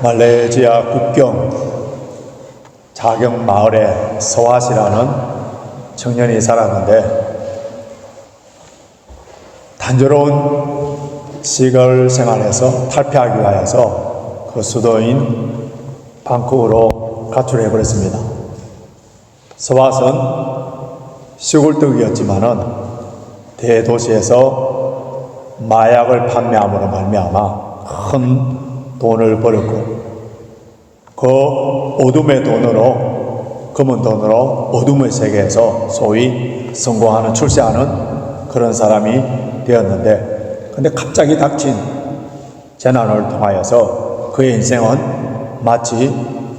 말레이시아 국경 자경 마을에 서와시라는 청년이 살았는데 단조로운 시골 생활에서 탈피하기 위하여서 그 수도인 방콕으로 가출해 버렸습니다. 서왓은 시골떡이었지만은 대도시에서 마약을 판매함으로 말미암아 큰 돈을 벌었고, 그 어둠의 돈으로, 검은 돈으로 어둠의 세계에서 소위 성공하는, 출세하는 그런 사람이 되었는데, 근데 갑자기 닥친 재난을 통하여서 그의 인생은 마치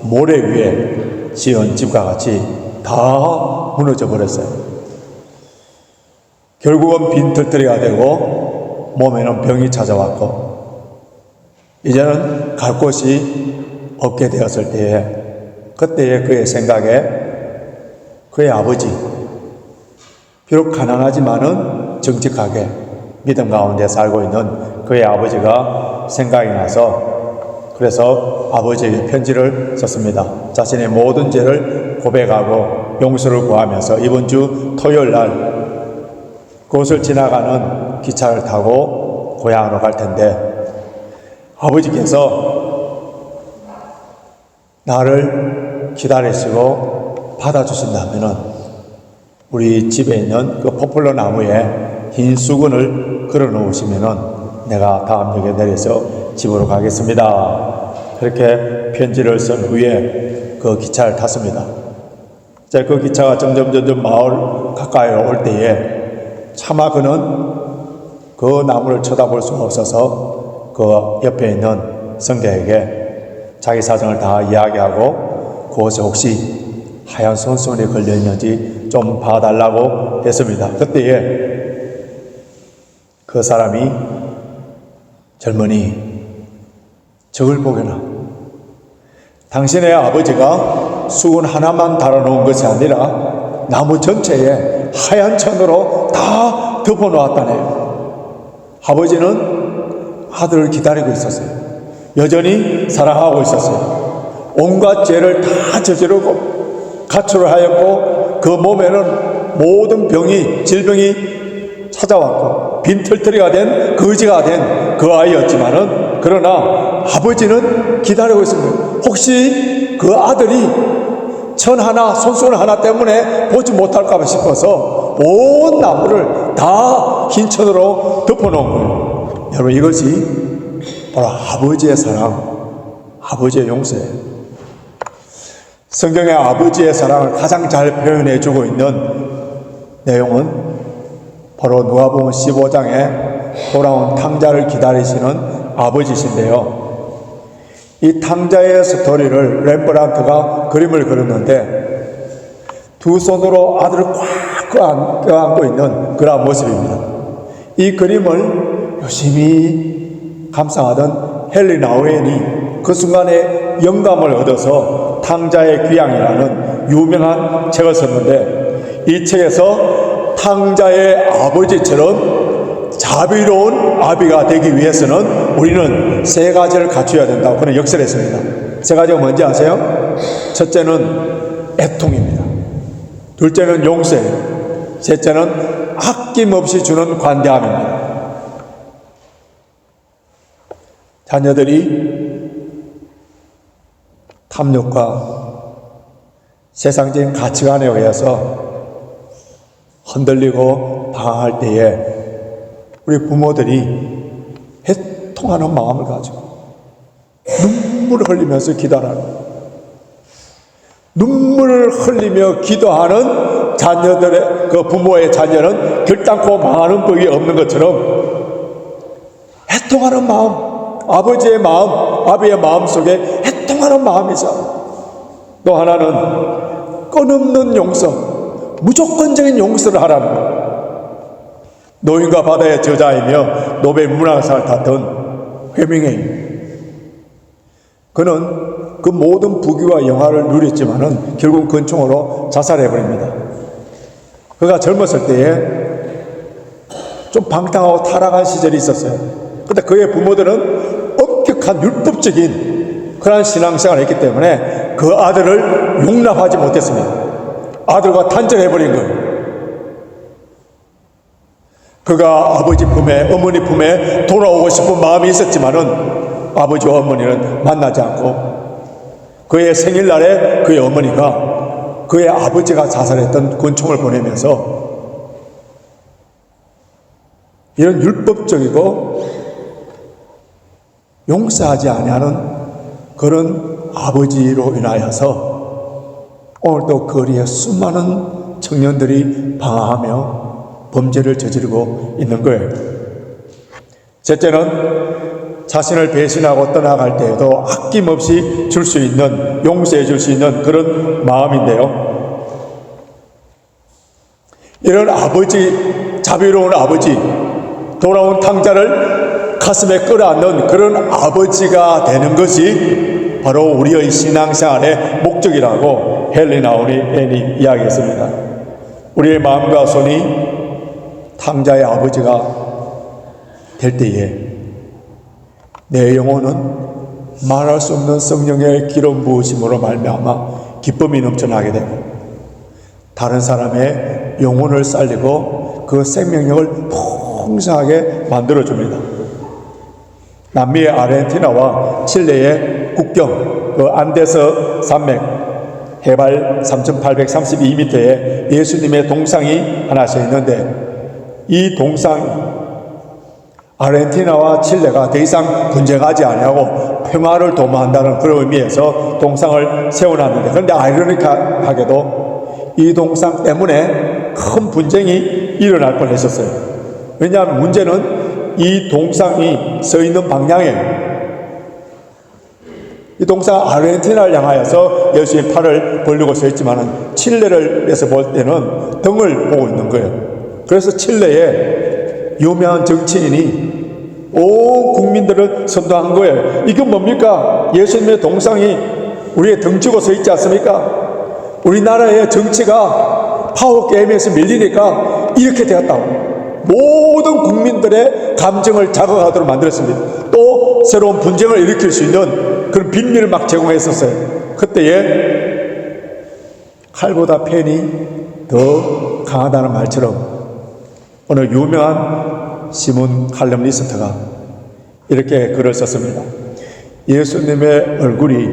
모래 위에 지은 집과 같이 다 무너져 버렸어요. 결국은 빈털터리가 되고 몸에는 병이 찾아왔고, 이제는 갈 곳이 없게 되었을 때에, 그때의 그의 생각에 그의 아버지, 비록 가난하지만은 정직하게 믿음 가운데 살고 있는 그의 아버지가 생각이 나서, 그래서 아버지에게 편지를 썼습니다. 자신의 모든 죄를 고백하고 용서를 구하면서 이번 주 토요일 날 그곳을 지나가는 기차를 타고 고향으로 갈 텐데, 아버지께서 나를 기다리시고 받아주신다면은 우리 집에 있는 그 포플러 나무에 흰 수건을 걸어 놓으시면은 내가 다음 역에 내려서 집으로 가겠습니다. 그렇게 편지를 쓴 후에 그 기차를 탔습니다. 자, 그 기차가 점점 마을 가까이 올 때에 차마 그는 그 나무를 쳐다볼 수가 없어서 그 옆에 있는 성자에게 자기 사정을 다 이야기하고 그곳에 혹시 하얀 손수건이 걸려있는지 좀 봐달라고 했습니다. 그때에 그 사람이 젊은이, 저걸 보게나, 당신의 아버지가 수건 하나만 달아놓은 것이 아니라 나무 전체에 하얀 천으로 다 덮어놓았다네요. 아버지는 아들을 기다리고 있었어요. 여전히 사랑하고 있었어요. 온갖 죄를 다 저지르고 가출을 하였고, 그 몸에는 모든 병이, 질병이 찾아왔고 빈털터리가 된, 거지가 된 그 아이였지만은, 그러나 아버지는 기다리고 있습니다. 혹시 그 아들이 천 하나, 손수건 하나 때문에 보지 못할까 싶어서 온 나무를 다 흰 천으로 덮어놓은 거예요. 여러분, 이것이 바로 아버지의 사랑, 아버지의 용서예요. 성경의 아버지의 사랑을 가장 잘 표현해주고 있는 내용은 바로 누가복음 15장에 돌아온 탕자를 기다리시는 아버지신데요. 이 탕자의 스토리를 렘브란트가 그림을 그렸는데 두 손으로 아들을 꽉 껴안고 있는 그런 모습입니다. 이 그림을 열심히 감상하던 헨리 나우엔이 그 순간에 영감을 얻어서 탕자의 귀향이라는 유명한 책을 썼는데, 이 책에서 탕자의 아버지처럼 자비로운 아비가 되기 위해서는 우리는 세 가지를 갖춰야 된다고 그는 역설했습니다. 세 가지가 뭔지 아세요? 첫째는 애통입니다. 둘째는 용서예요. 셋째는 아낌없이 주는 관대함입니다. 자녀들이 탐욕과 세상적인 가치관에 의해서 흔들리고 방황할 때에 우리 부모들이 애통하는 마음을 가지고 눈물을 흘리면서 기도하는, 눈물을 흘리며 기도하는 자녀들의, 그 부모의 자녀는 결단코 망하는 법이 없는 것처럼 애통하는 마음, 아버지의 마음, 아비의 마음 속에 애통하는 마음이죠. 또 하나는 끊임없는 용서, 무조건적인 용서를 하라는 것. 노인과 바다의 저자이며 노벨 문학상을 탔던 헤밍웨이, 그는 그 모든 부귀와 영화를 누렸지만은 결국 근총으로 자살해버립니다. 그가 젊었을 때에 좀 방탕하고 타락한 시절이 있었어요. 그런데 그의 부모들은 엄격한 율법적인 그러한 신앙생활을 했기 때문에 그 아들을 용납하지 못했습니다. 아들과 단절해버린 거예요. 그가 아버지 품에, 어머니 품에 돌아오고 싶은 마음이 있었지만은 아버지와 어머니는 만나지 않고, 그의 생일날에 그의 어머니가 그의 아버지가 자살했던 권총을 보내면서 이런 율법적이고 용서하지 아니하는 그런 아버지로 인하여서 오늘도 거리에 수많은 청년들이 방황하며 범죄를 저지르고 있는 거예요. 셋째는 자신을 배신하고 떠나갈 때에도 아낌없이 줄 수 있는, 용서해 줄 수 있는 그런 마음인데요. 이런 아버지, 자비로운 아버지, 돌아온 탕자를 가슴에 끌어안는 그런 아버지가 되는 것이 바로 우리의 신앙생활의 목적이라고 헨리 나우니 앤이 이야기했습니다. 우리의 마음과 손이 탕자의 아버지가 될 때에 내 영혼은 말할 수 없는 성령의 기름 부으심으로 말미암아 기쁨이 넘쳐나게 되고, 다른 사람의 영혼을 살리고 그 생명력을 풍성하게 만들어줍니다. 남미의 아르헨티나와 칠레의 국경, 그 안데스 산맥 해발 3,832m에 예수님의 동상이 하나씩 있는데, 이 동상, 아르헨티나와 칠레가 더 이상 분쟁하지 아니하고 평화를 도모한다는 그런 의미에서 동상을 세워놨는데, 그런데 아이러니하게도 이 동상 때문에 큰 분쟁이 일어날 뻔했었어요. 왜냐하면 문제는 이 동상이 서 있는 방향이에요. 이 동상 아르헨티나를 향하여서 예수님 팔을 벌리고 서 있지만은 칠레에서 볼 때는 등을 보고 있는 거예요. 그래서 칠레에 유명한 정치인이 온 국민들을 선동한 거예요. 이건 뭡니까? 예수님의 동상이 우리의 등치고 서 있지 않습니까? 우리나라의 정치가 파워게임에서 밀리니까 이렇게 되었다고. 모든 국민들의 감정을 자극하도록 만들었습니다. 또 새로운 분쟁을 일으킬 수 있는 그런 빈미를 막 제공했었어요. 그때에 칼보다 펜이 더 강하다는 말처럼 어느 유명한 시몬 칼럼니스트가 이렇게 글을 썼습니다. 예수님의 얼굴이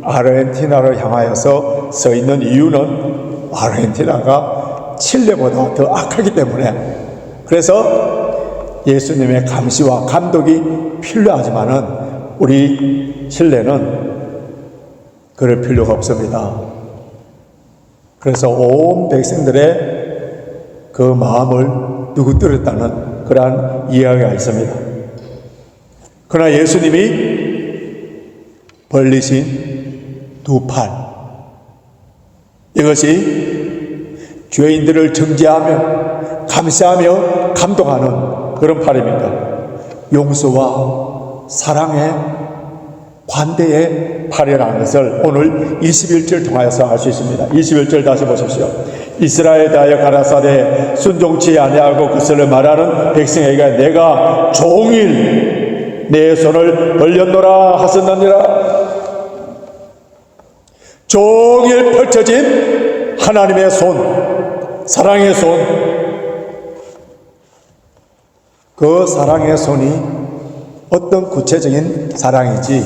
아르헨티나를 향하여서 서 있는 이유는 아르헨티나가 칠레보다 더 악하기 때문에, 그래서 예수님의 감시와 감독이 필요하지만은 우리 칠레는 그럴 필요가 없습니다. 그래서 온 백성들의 그 마음을 누구뜨렸다는 그러한 이야기가 있습니다. 그러나 예수님이 벌리신 두 팔, 이것이 죄인들을 정죄하며 감시하며 감동하는 그런 팔입니다. 용서와 사랑의 관대의 팔이라는 것을 오늘 21절 통하여서 알 수 있습니다. 21절 다시 보십시오. 이스라엘에 대하여 가라사대 순종치 아니하고 그것을 말하는 백성에게 내가 종일 내 손을 벌렸노라 하셨느니라. 종일 펼쳐진 하나님의 손, 사랑의 손, 그 사랑의 손이 어떤 구체적인 사랑인지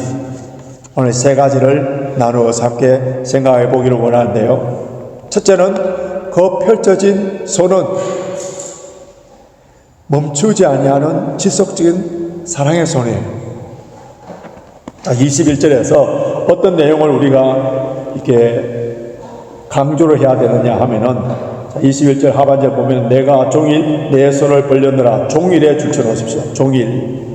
오늘 세 가지를 나누어서 함께 생각해 보기를 원하는데요. 첫째는 그 펼쳐진 손은 멈추지 아니하는 지속적인 사랑의 손이에요. 21절에서 어떤 내용을 우리가 이렇게 강조를 해야 되느냐 하면은 21절 하반절 보면 내가 종일 내 손을 벌렸느라, 종일에 줄쳐놓으십시오. 종일.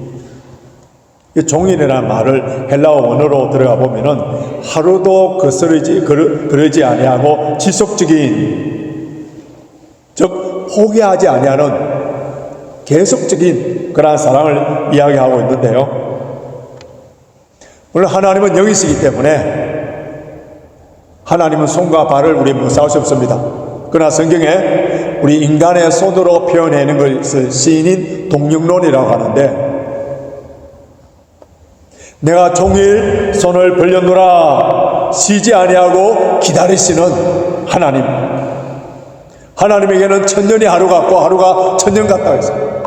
이 종일이라는 말을 헬라어 원어로 들어가 보면은 하루도 그러지 아니하고 지속적인, 즉 포기하지 아니하는 계속적인 그러한 사랑을 이야기하고 있는데요. 물론 하나님은 영이시기 때문에 하나님은 손과 발을 우리 묘사할 수 없습니다. 그러나 성경에 우리 인간의 손으로 표현하는 것을 시인인 동영론이라고 하는데, 내가 종일 손을 벌려노라 쉬지 아니하고 기다리시는 하나님. 하나님에게는 천년이 하루 같고 하루가 천년 같다고 했어요.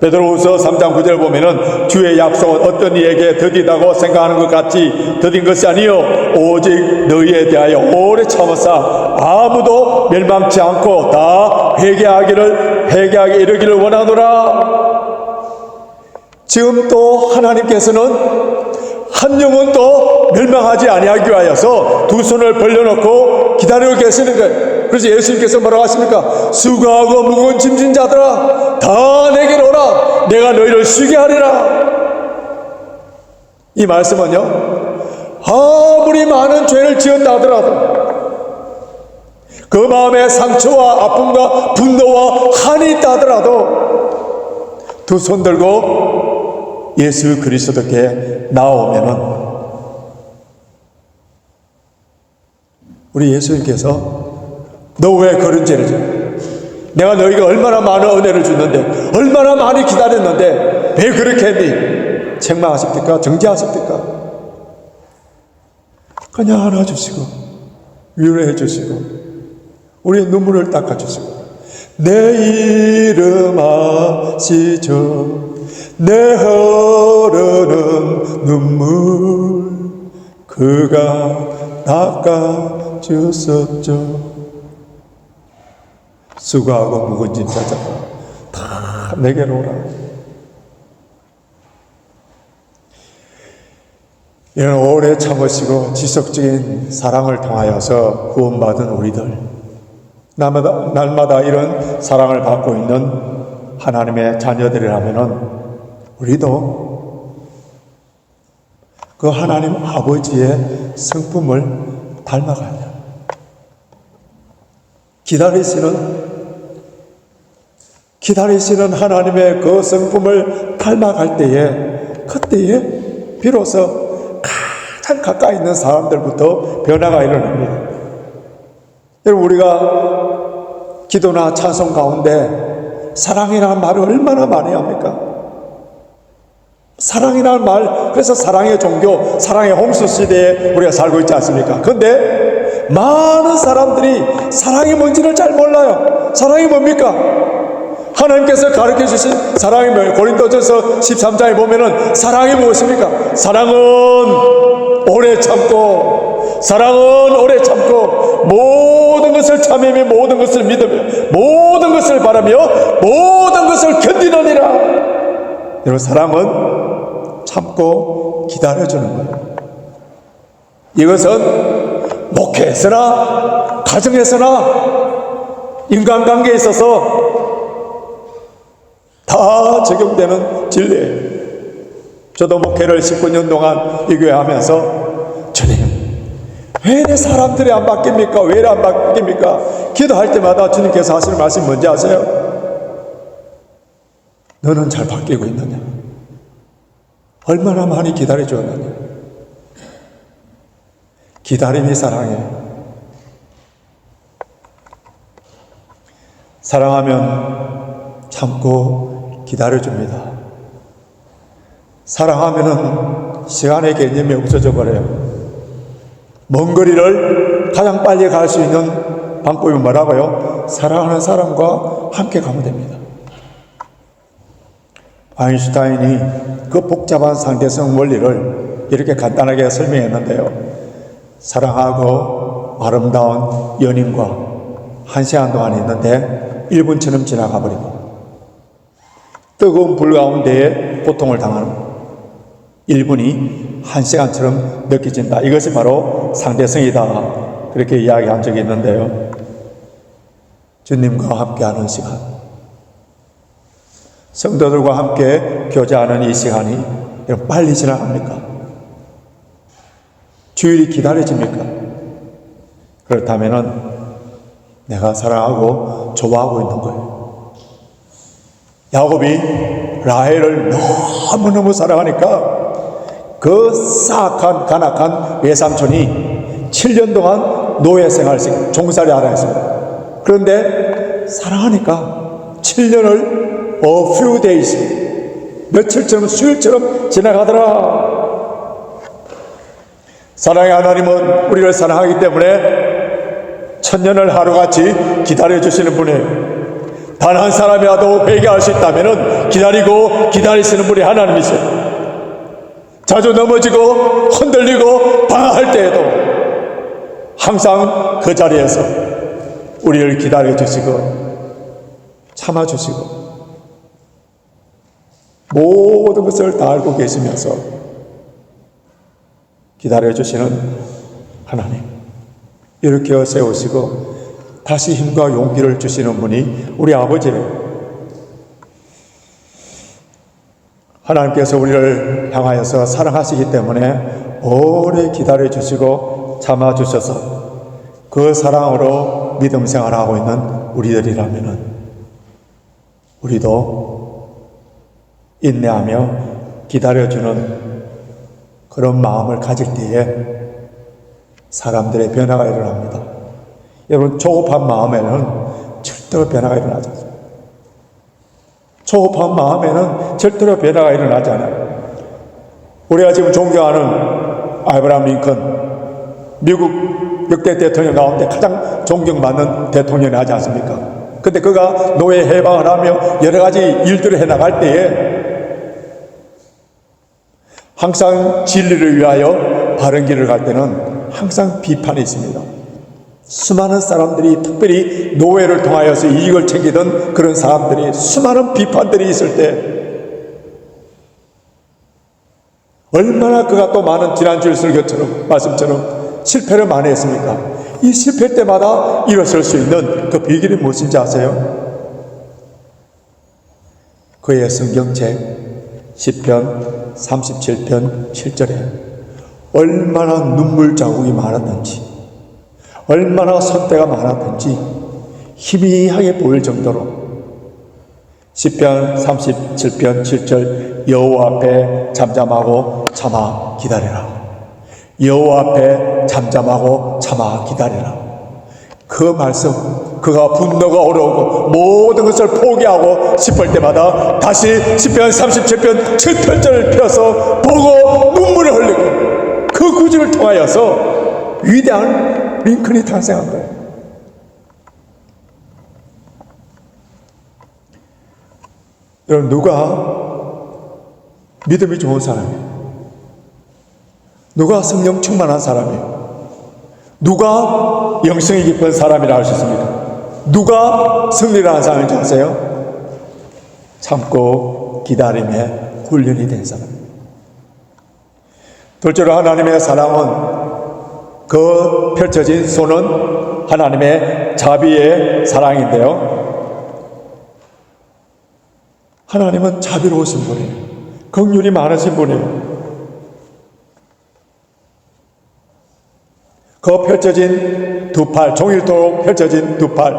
베드로후서 3장 9절 보면은 주의 약속은 어떤 이에게 더디다고 생각하는 것 같이 더딘 것이 아니요 오직 너희에 대하여 오래 참으사 아무도 멸망치 않고 다 회개하게 이르기를 원하노라. 지금 또 하나님께서는 한 영혼 또 멸망하지 아니하기 위하여서 두 손을 벌려놓고 기다리고 계시는 거예요. 그래서 예수님께서 뭐라고 하십니까? 수고하고 무거운 짐진 자들아 다 내게로 오라. 내가 너희를 쉬게 하리라. 이 말씀은요, 아무리 많은 죄를 지었다 하더라도 그 마음에 상처와 아픔과 분노와 한이 있다 하더라도 두 손 들고 예수 그리스도께 나오면은 우리 예수님께서 너 왜 그런 죄를 져? 내가 너희가 얼마나 많은 은혜를 줬는데, 얼마나 많이 기다렸는데 왜 그렇게 했니? 책망하십니까? 정죄하십니까? 그냥 안아주시고 위로해 주시고 우리의 눈물을 닦아주시고 내 이름 아시죠? 내 흐르는 눈물 그가 닦아주셨죠. 수고하고 무거운 짐 자들아 다 내게로 오라. 이런 오래 참으시고 지속적인 사랑을 통하여서 구원받은 우리들, 날마다 이런 사랑을 받고 있는 하나님의 자녀들이라면은 우리도 그 하나님 아버지의 성품을 닮아가야 돼요. 기다리시는 하나님의 그 성품을 닮아갈 때에, 그때에 비로소 가장 가까이 있는 사람들부터 변화가 일어납니다. 여러분, 우리가 기도나 찬송 가운데 사랑이라는 말을 얼마나 많이 합니까? 사랑이라는 말, 그래서 사랑의 종교, 사랑의 홍수 시대에 우리가 살고 있지 않습니까? 그런데 많은 사람들이 사랑이 뭔지를 잘 몰라요. 사랑이 뭡니까? 하나님께서 가르쳐 주신 사랑이 뭐예요? 고린도전서 13장에 보면은 사랑이 무엇입니까? 사랑은 오래 참고, 사랑은 오래 참고, 모든 것을 참으며, 모든 것을 믿으며, 모든 것을 바라며, 모든 것을 견디느니라. 여러분, 사랑은 참고 기다려주는 거예요. 이것은 목회에서나 가정에서나 인간관계에 있어서 다 적용되는 진리예요. 저도 목회를 19년 동안 이 교회 하면서 주님, 왜 내 사람들이 안 바뀝니까? 왜 안 바뀝니까? 기도할 때마다 주님께서 하시는 말씀이 뭔지 아세요? 너는 잘 바뀌고 있느냐? 얼마나 많이 기다려주었느냐? 기다림이 사랑이에요. 사랑하면 참고 기다려줍니다. 사랑하면은 시간의 개념이 없어져 버려요. 먼 거리를 가장 빨리 갈 수 있는 방법이 뭐라고요? 사랑하는 사람과 함께 가면 됩니다. 아인슈타인이 그 복잡한 상대성 원리를 이렇게 간단하게 설명했는데요. 사랑하고 아름다운 연인과 1시간 동안 있는데 1분처럼 지나가 버리고 뜨거운 불 가운데에 고통을 당하는 1분이 1시간처럼 느껴진다. 이것이 바로 상대성이다. 그렇게 이야기한 적이 있는데요. 주님과 함께하는 시간, 성도들과 함께 교제하는 이 시간이 빨리 지나갑니까? 주일이 기다려집니까? 그렇다면은 내가 사랑하고 좋아하고 있는 거예요. 야곱이 라헬을 너무너무 사랑하니까 그 사악한 간악한 외삼촌이 7년 동안 노예 생활을 종살이 하라 했습니다. 그런데 사랑하니까 7년을 a few days, 며칠처럼 수일처럼 지나가더라. 사랑의 하나님은 우리를 사랑하기 때문에 천년을 하루같이 기다려주시는 분이에요. 단 한 사람이라도 회개할 수 있다면 기다리고 기다리시는 분이 하나님이세요. 자주 넘어지고 흔들리고 방황할 때에도 항상 그 자리에서 우리를 기다려주시고 참아주시고 모든 것을 다 알고 계시면서 기다려주시는 하나님, 이렇게 세우시고 다시 힘과 용기를 주시는 분이 우리 아버지예요. 하나님께서 우리를 향하여서 사랑하시기 때문에 오래 기다려주시고 참아주셔서 그 사랑으로 믿음 생활하고 있는 우리들이라면 우리도 인내하며 기다려주는 그런 마음을 가질 때에 사람들의 변화가 일어납니다. 여러분, 조급한 마음에는 절대로 변화가 일어나지 않습니다. 조급한 마음에는 절대로 변화가 일어나지 않아요. 우리가 지금 존경하는 아브라함 링컨, 미국 역대 대통령 가운데 가장 존경받는 대통령이 하지 않습니까? 근데 그가 노예 해방을 하며 여러 가지 일들을 해나갈 때에 항상 진리를 위하여 바른 길을 갈 때는 항상 비판이 있습니다. 수많은 사람들이, 특별히 노예를 통하여서 이익을 챙기던 그런 사람들이 수많은 비판들이 있을 때 얼마나 그가 또 많은 지난주일 설교처럼 말씀처럼 실패를 많이 했습니까? 이 실패 때마다 일어설 수 있는 그 비결이 무엇인지 아세요? 그의 성경책 시편 37편 7절에 얼마나 눈물 자국이 많았는지, 얼마나 선대가 많았는지 희미하게 보일 정도로 시편 37편 7절 여호와 앞에 잠잠하고 참아 기다리라. 여호와 앞에 잠잠하고 참아 기다리라. 그 말씀, 그가 분노가 올라오고 모든 것을 포기하고 싶을 때마다 다시 시편 37편 7절을 펴서 보고 눈물을 흘리고 그 구절을 통하여서 위대한 링컨이 탄생한 거예요. 여러분, 누가 믿음이 좋은 사람이에요? 누가 성령 충만한 사람이에요? 누가 영성이 깊은 사람이라 할 수 있습니까? 누가 승리를 하는 사람인지 아세요? 참고 기다림에 훈련이 된 사람. 둘째로 하나님의 사랑은 그 펼쳐진 손은 하나님의 자비의 사랑인데요. 하나님은 자비로우신 분이에요. 긍휼이 많으신 분이에요. 그 펼쳐진 두 팔, 종일토록 펼쳐진 두 팔,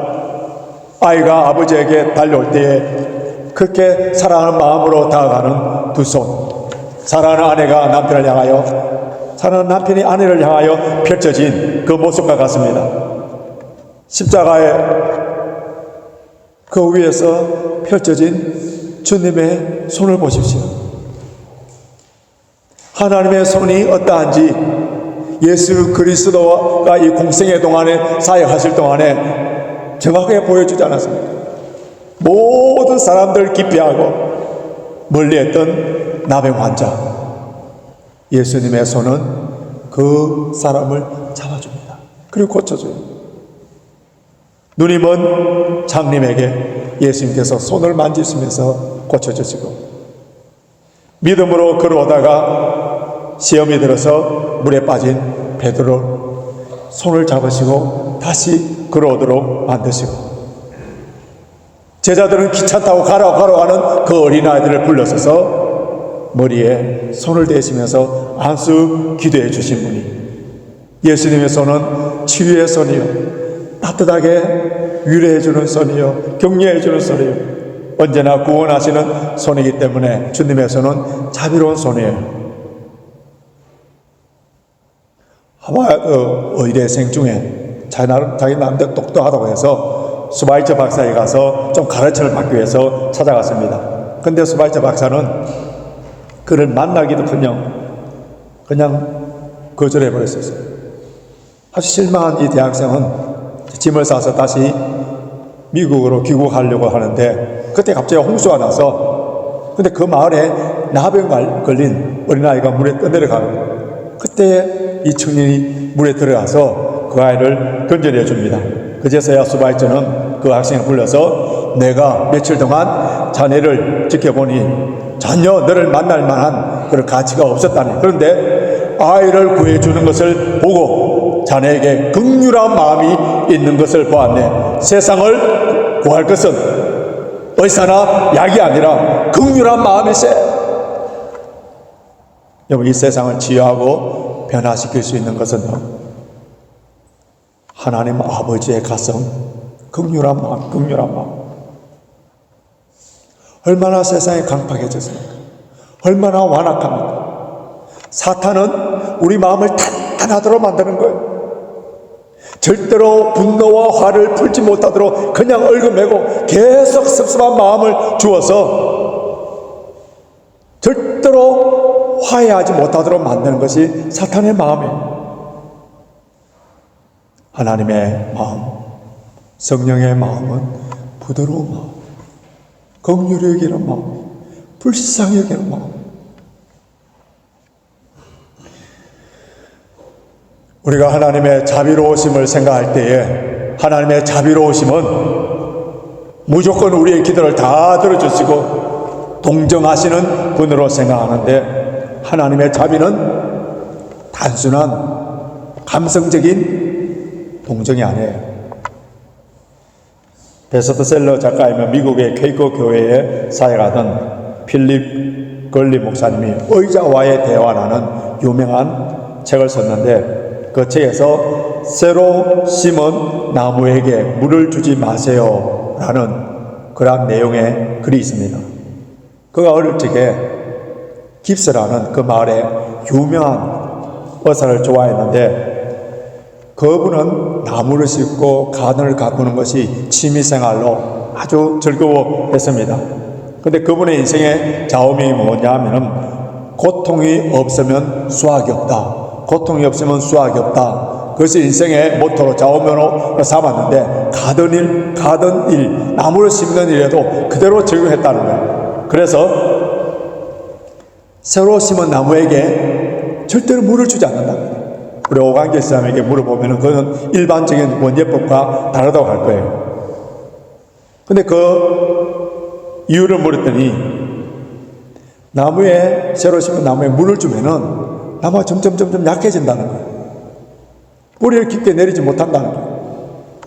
아이가 아버지에게 달려올 때에 그렇게 사랑하는 마음으로 다가가는 두 손, 사랑하는 아내가 남편을 향하여, 사랑하는 남편이 아내를 향하여 펼쳐진 그 모습과 같습니다. 십자가의 그 위에서 펼쳐진 주님의 손을 보십시오. 하나님의 손이 어떠한지 예수 그리스도가 이 공생의 동안에 사역하실 동안에 정확하게 보여주지 않았습니까? 모든 사람들 기피하고 멀리했던 나병 환자, 예수님의 손은 그 사람을 잡아줍니다. 그리고 고쳐줘요. 눈이 먼 장님에게 예수님께서 손을 만지시면서 고쳐주시고, 믿음으로 걸어오다가 시험이 들어서 물에 빠진 베드로 손을 잡으시고 다시 걸어오도록 만드시고, 제자들은 기차 타고 가라고 하는 그 어린아이들을 불러서서 머리에 손을 대시면서 안수 기도해 주신 분이, 예수님의 손은 치유의 손이요, 따뜻하게 위로해 주는 손이요, 격려해 주는 손이요, 언제나 구원하시는 손이기 때문에 주님의 손은 자비로운 손이에요. 하버드 의대생 중에 자기 나름대로 똑똑하다고 해서 스바이처 박사에 가서 좀 가르침을 받기 위해서 찾아갔습니다. 근데 스바이처 박사는 그를 만나기도 그냥 거절해버렸었어요. 아주 실망한 이 대학생은 짐을 싸서 다시 미국으로 귀국하려고 하는데 그때 갑자기 홍수가 나서 근데 그 마을에 나병 걸린 어린아이가 물에 떠내려가는 거예요. 그때 이 청년이 물에 들어가서 그 아이를 건져내 줍니다. 그제서야 수바이처는 그 학생을 불러서 내가 며칠 동안 자네를 지켜보니 전혀 너를 만날 만한 그런 가치가 없었다니. 그런데 아이를 구해주는 것을 보고 자네에게 긍휼한 마음이 있는 것을 보았네. 세상을 구할 것은 의사나 약이 아니라 긍휼한 마음일세. 여러분, 이 세상을 치유하고 변화시킬 수 있는 것은요, 하나님 아버지의 가슴, 긍휼한 마음, 긍휼한 마음. 얼마나 세상이 강팍해졌습니까? 얼마나 완악합니까? 사탄은 우리 마음을 단단하도록 만드는 거예요. 절대로 분노와 화를 풀지 못하도록 그냥 얽어매고 계속 섭섭한 마음을 주어서 절대로 화해하지 못하도록 만드는 것이 사탄의 마음이에요. 하나님의 마음, 성령의 마음은 부드러운 마음, 긍휼히 여기는 마음, 불쌍히 여기는 마음. 우리가 하나님의 자비로우심을 생각할 때에 하나님의 자비로우심은 무조건 우리의 기도를 다 들어주시고 동정하시는 분으로 생각하는데, 하나님의 자비는 단순한 감성적인 동정이 아니에요. 베스트셀러 작가이며 미국의 퀘이커 교회에 사역하던 필립 걸리 목사님이 의자와의 대화라는 유명한 책을 썼는데, 그 책에서 새로 심은 나무에게 물을 주지 마세요 라는 그런 내용의 글이 있습니다. 그가 어릴 적에 깁스라는 그 마을의 유명한 의사를 좋아했는데, 그분은 나무를 심고 가든을 가꾸는 것이 취미생활로 아주 즐거워했습니다. 그런데 그분의 인생의 좌우명이 뭐냐 하면, 고통이 없으면 수학이 없다, 고통이 없으면 수학이 없다. 그것이 인생의 모토로 좌우명으로 삼았는데, 가든 일, 나무를 심는 일에도 그대로 적용했다는 거예요. 그래서 새로 심은 나무에게 절대로 물을 주지 않는다. 우리 오광길 사람에게 물어보면 그건 일반적인 원예법과 다르다고 할 거예요. 근데 그 이유를 물었더니, 나무에, 새로 심은 나무에 물을 주면은 나무가 점점 약해진다는 거예요. 뿌리를 깊게 내리지 못한다는 거예요.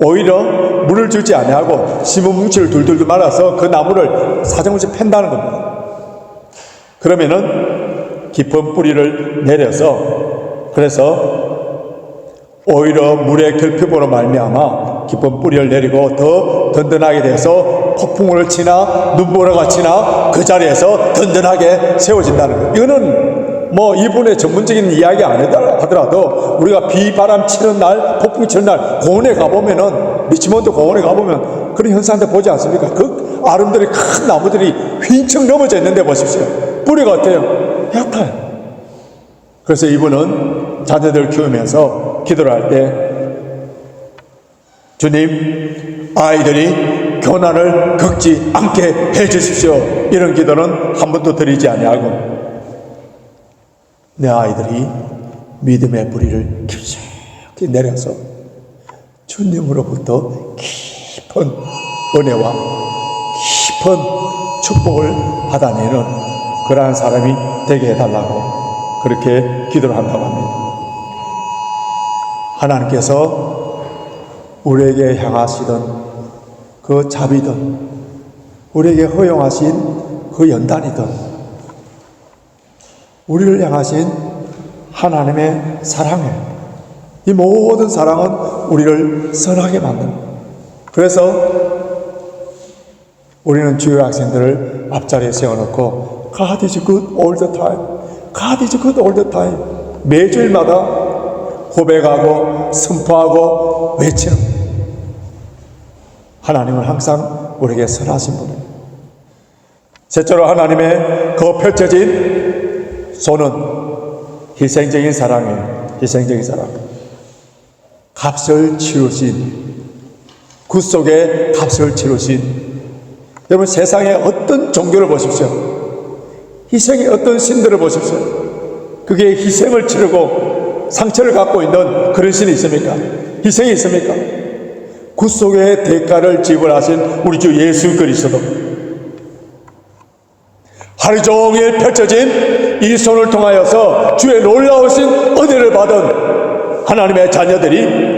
오히려 물을 주지 아니하고 심은 뭉치를 둘둘 말아서 그 나무를 사정없이 팬다는 겁니다. 그러면은 깊은 뿌리를 내려서, 그래서 오히려 물의 결핍으로 말미암아 깊은 뿌리를 내리고 더 든든하게 돼서 폭풍우를 치나 눈보라가 치나 그 자리에서 든든하게 세워진다는 거예요. 이거는 뭐 이분의 전문적인 이야기 아니더라 하더라도 우리가 비바람 치는 날, 폭풍 치는 날 공원에 가보면은, 리치몬드 공원에 가보면 그런 현상들 보지 않습니까? 그 아름드리 큰 나무들이 휜척 넘어져 있는데 보십시오. 뿌리가 어때요? 약해요. 그래서 이분은 자녀들 키우면서 기도를 할 때, 주님, 아이들이 교난을 겪지 않게 해 주십시오, 이런 기도는 한 번도 드리지 아니하고, 내 아이들이 믿음의 뿌리를 깊이 내려서 주님으로부터 깊은 은혜와 깊은 축복을 받아내는 그러한 사람이 되게 해달라고 그렇게 기도를 한다고 합니다. 하나님께서 우리에게 향하시던 그 자비든 우리에게 허용하신 그 연단이든, 우리를 향하신 하나님의 사랑이에요. 이 모든 사랑은 우리를 선하게 만듭니다. 그래서 우리는 주요 학생들을 앞자리에 세워놓고 God is good all the time, God is good all the time, 매주일마다 고백하고 선포하고 외치는, 하나님은 항상 우리에게 선하신 분입니다. 셋째로, 하나님의 그 펼쳐진 손은 희생적인 사랑이에요. 희생적인 사랑. 값을 치르신, 그 속에 값을 치르신, 여러분 세상에 어떤 종교를 보십시오. 희생의 어떤 신들을 보십시오. 그게 희생을 치르고 상처를 갖고 있는 그런 신이 있습니까? 희생이 있습니까? 그 속에 대가를 지불하신 우리 주 예수 그리스도, 하루 종일 펼쳐진 이 손을 통하여서 주의 놀라우신 은혜를 받은 하나님의 자녀들이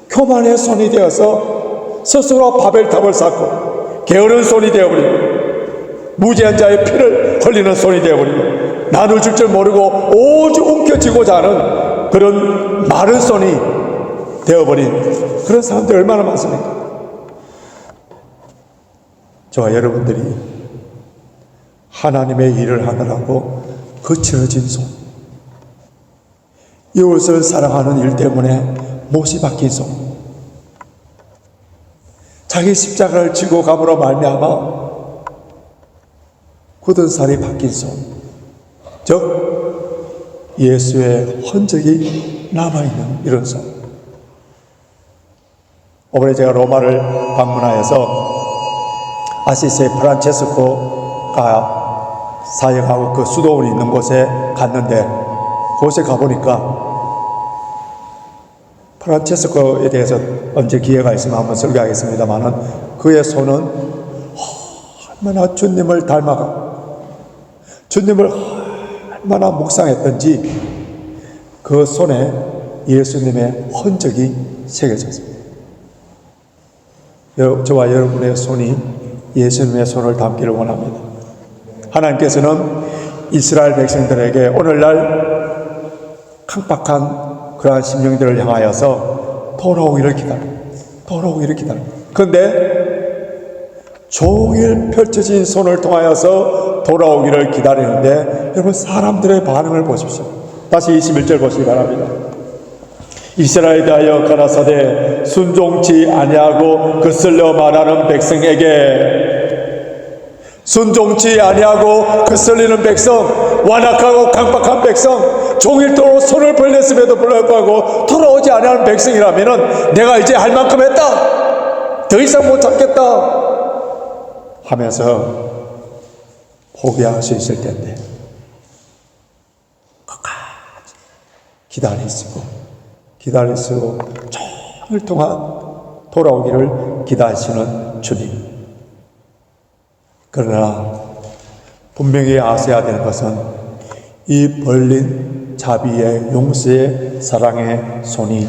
교만의 손이 되어서 스스로 바벨탑을 쌓고 게으른 손이 되어버리고 무지한 자의 피를 흘리는 손이 되어버리고 나눌 줄 모르고 오직 움켜쥐고자 하는 그런 마른 손이 되어버린 그런 사람들이 얼마나 많습니까? 저와 여러분들이 하나님의 일을 하느라고 거칠어진 손, 이웃을 사랑하는 일 때문에 못이 박힌 손, 자기 십자가를 지고 감으로 말미암아 굳은 살이 박힌 손, 즉 예수의 흔적이 남아있는 이런 손. 이번에 제가 로마를 방문하여서 아시시의 프란체스코가 사역하고 그 수도원이 있는 곳에 갔는데, 그곳에 가보니까 프란체스코에 대해서 언제 기회가 있으면 한번 설교하겠습니다만은, 그의 손은 얼마나 주님을 닮아가, 주님을 얼마나 묵상했던지 그 손에 예수님의 흔적이 새겨졌습니다. 저와 여러분의 손이 예수님의 손을 담기를 원합니다. 하나님께서는 이스라엘 백성들에게 오늘날 강박한 그러한 심령들을 향하여서 돌아오기를 기다립니다. 그런데 종일 펼쳐진 손을 통하여서 돌아오기를 기다리는데, 여러분 사람들의 반응을 보십시오. 다시 21절 보시기 바랍니다. 이스라엘에 대하여 가라사대 순종치 아니하고 거슬려 말하는 백성에게, 순종치 아니하고 거슬리는 백성, 완악하고 강박한 백성, 종일토록 손을 벌렸음에도 불구하고 돌아오지 아니하는 백성이라면 내가 이제 할 만큼 했다, 더 이상 못 참겠다 하면서 포기할 수 있을 텐데, 끝까지 기다리시고 종일 동안 돌아오기를 기다리시는 주님. 그러나 분명히 아셔야 되는 것은 이 벌린 자비의 용서의 사랑의 손이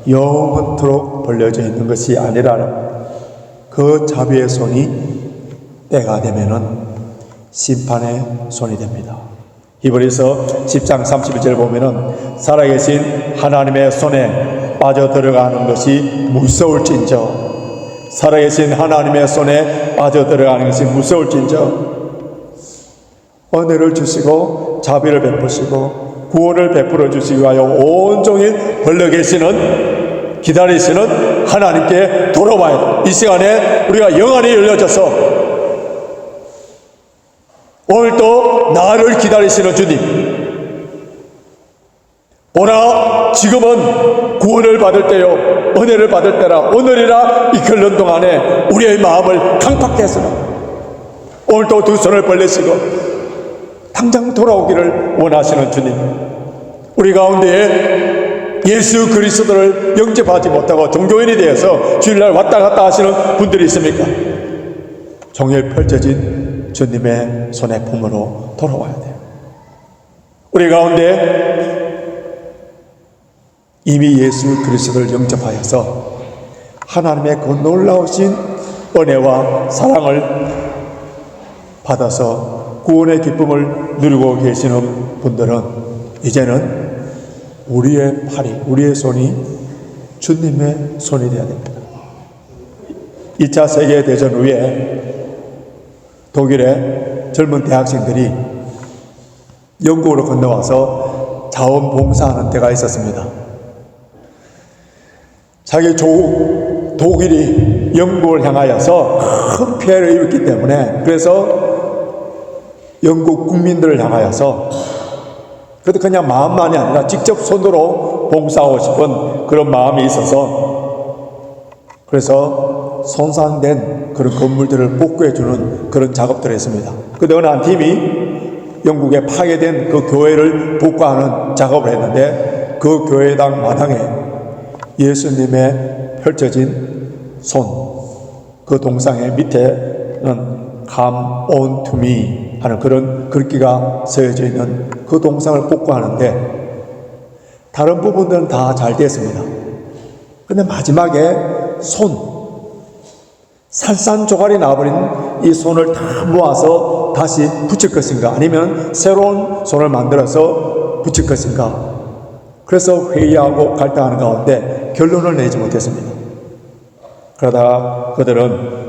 영원토록 벌려져 있는 것이 아니라, 그 자비의 손이 때가 되면은 심판의 손이 됩니다. 히브리서 10장 31절 보면은 살아계신 하나님의 손에 빠져들어가는 것이 무서울진저, 살아계신 하나님의 손에 빠져들어가는 것이 무서울진저, 은혜를 주시고 자비를 베푸시고 구원을 베풀어 주시기 위하여 온종일 벌려 계시는, 기다리시는 하나님께 돌아와야 돼. 이 시간에 우리가 영안이 열려져서 오늘도 나를 기다리시는 주님, 오나 지금은 구원을 받을 때요, 은혜를 받을 때라, 오늘이라 이끌는 동안에 우리의 마음을 강팍게 하시라. 오늘도 두 손을 벌리시고 당장 돌아오기를 원하시는 주님, 우리 가운데에 예수 그리스도를 영접하지 못하고 종교인이 되어서 주일날 왔다 갔다 하시는 분들이 있습니까? 종일 펼쳐진 주님의 손의 품으로 돌아와야 돼요. 우리 가운데 이미 예수 그리스도를 영접하여서 하나님의 그 놀라우신 은혜와 사랑을 받아서 구원의 기쁨을 누리고 계시는 분들은 이제는 우리의 팔이, 우리의 손이 주님의 손이 되어야 됩니다. 2차 세계대전 후에 독일의 젊은 대학생들이 영국으로 건너와서 자원봉사하는 때가 있었습니다. 자기 조국 독일이 영국을 향하여서 큰 피해를 입었기 때문에, 그래서 영국 국민들을 향하여서 그래도 그냥 마음만이 아니라 직접 손으로 봉사하고 싶은 그런 마음이 있어서, 그래서 손상된 그런 건물들을 복구해주는 그런 작업들을 했습니다. 근데 어느 한 팀이 영국에 파괴된 그 교회를 복구하는 작업을 했는데, 그 교회당 마당에 예수님의 펼쳐진 손, 그 동상의 밑에는 Come on to me 하는 그런 글귀가 쓰여져 있는 그 동상을 복구하는데, 다른 부분들은 다 잘 됐습니다. 근데 마지막에 산산조각이 나버린 이 손을 다 모아서 다시 붙일 것인가, 아니면 새로운 손을 만들어서 붙일 것인가. 그래서 회의하고 갈등하는 가운데 결론을 내지 못했습니다. 그러다가 그들은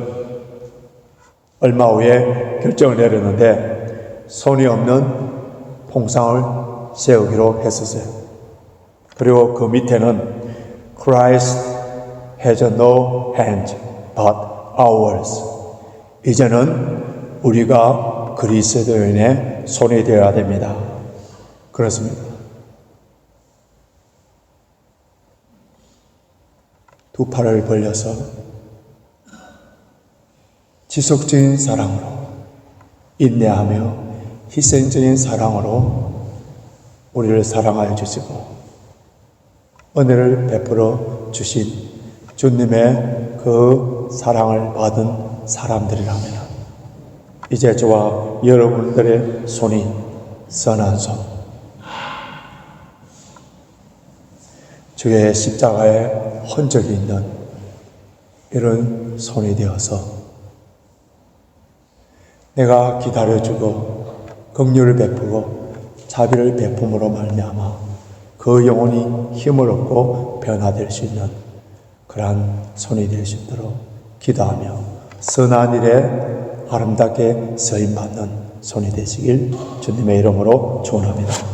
얼마 후에 결정을 내렸는데, 손이 없는 봉상을 세우기로 했었어요. 그리고 그 밑에는 Christ has no hand but ours. 이제는 우리가 그리스도인의 손이 되어야 됩니다. 그렇습니다. 두 팔을 벌려서 지속적인 사랑으로, 인내하며 희생적인 사랑으로 우리를 사랑하여 주시고 은혜를 베풀어 주신 주님의 그 사랑을 받은 사람들이라면, 이제 저와 여러분들의 손이 선한 손, 주의 십자가에 흔적이 있는 이런 손이 되어서 내가 기다려주고 긍휼을 베푸고 자비를 베품으로 말미암아 그 영혼이 힘을 얻고 변화될 수 있는 그러한 손이 될 수 있도록 기도하며 선한 일에 아름답게 쓰임받는 손이 되시길 주님의 이름으로 축원합니다.